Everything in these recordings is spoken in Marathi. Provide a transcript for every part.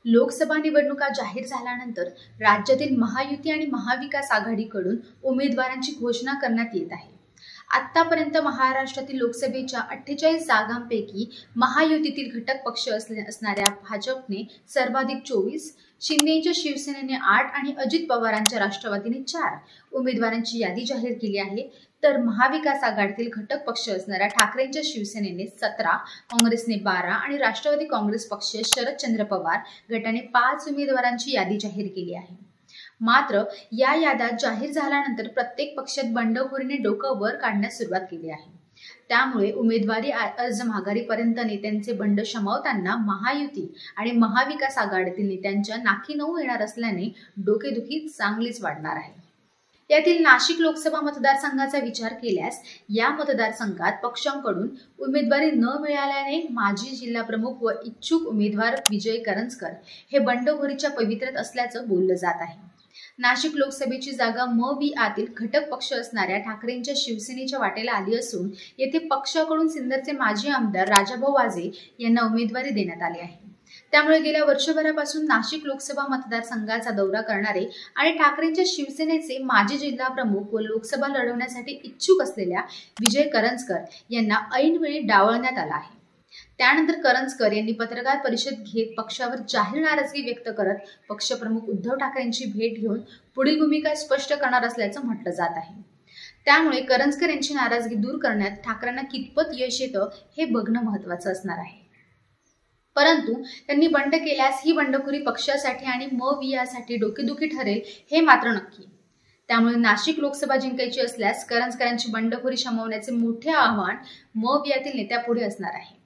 लोकसभा निवडणुका जाहीर झाल्यानंतर राज्यातील महायुती आणि महाविकास आघाडीकडून उमेदवारांची घोषणा करण्यात येत आहे। आतापर्यंत महाराष्ट्रातील लोकसभेच्या 48 जागांपैकी महायुतीतील घटक पक्ष असणाऱ्या भाजपने सर्वाधिक 24, शिंदेच्या शिवसेनेने 8 आणि अजित पवारांच्या राष्ट्रवादीने 4 उमेदवारांची यादी जाहीर केली आहे। तर महाविकास आघाडीतील घटक पक्ष असणाऱ्या ठाकरेंच्या शिवसेनेने 17, काँग्रेसने 12 आणि राष्ट्रवादी काँग्रेस पक्ष शरदचंद्र पवार गटाने 5 उमेदवारांची यादी जाहीर केली आहे। मात्र या याद्या जाहीर झाल्यानंतर प्रत्येक पक्षात बंडखोरीने डोकं वर काढण्यास सुरुवात केली आहे। त्यामुळे उमेदवारी अर्ज माघारीपर्यंत नेत्यांचे बंड शमवताना महायुती आणि महाविकास आघाडीतील नेत्यांच्या नाकी नऊ येणार असल्याने डोकेदुखी चांगलीच वाढणार आहे। यातील नाशिक लोकसभा मतदारसंघाचा विचार केल्यास या मतदारसंघात पक्षांकडून उमेदवारी न मिळाल्याने माजी जिल्हा प्रमुख व इच्छुक उमेदवार विजय करंजकर हे बंडखोरीच्या पवित्र्यात असल्याचं बोललं जात आहे। नाशिक लोकसभेची जागा म.वि.आतील घटक पक्ष असणाऱ्या ठाकरेंच्या शिवसेनेच्या वाटेला आली असून येथे पक्षाकडून सिन्नरचे माजी आमदार राजाभाऊ वाजे यांना उमेदवारी देण्यात आली आहे। त्यामुळे गेल्या वर्षभरापासून नाशिक लोकसभा मतदारसंघाचा दौरा करणारे आणि ठाकरेंच्या शिवसेनेचे माजी जिल्हा प्रमुख व लोकसभा लढवण्यासाठी इच्छुक असलेल्या विजय करंजकर यांना ऐनवेळी डावलण्यात आला आहे। त्यानंतर करंजकर यांनी पत्रकार परिषद घेत पक्षावर जाहीर नाराजगी व्यक्त करत पक्षप्रमुख उद्धव ठाकरेंची भेट घेऊन पुढील भूमिका स्पष्ट करणार असल्याचं म्हटलं जात आहे। त्यामुळे करंजकर यांची नाराजगी दूर करण्यात ठाकरेंना कितपत यश येतं हे बघणं महत्त्वाचं असणार आहे। परंतु त्यांनी बंड केल्यास ही बंडखोरी पक्षासाठी आणि म.वि.साठी डोकेदुखी ठरेल हे मात्र नक्की। त्यामुळे नाशिक लोकसभा जिंकायची असल्यास करंजकरांची बंडखोरी शमवण्याचे मोठे आव्हान म.वि.यातील नेत्यापुढे असणार आहे।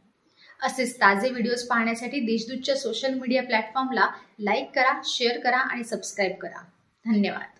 असेच ताजे व्हिडिओज पाहण्यासाठी देशदूतच्या सोशल मीडिया प्लॅटफॉर्मला लाईक करा, शेअर करा आणि सबस्क्राईब करा। धन्यवाद।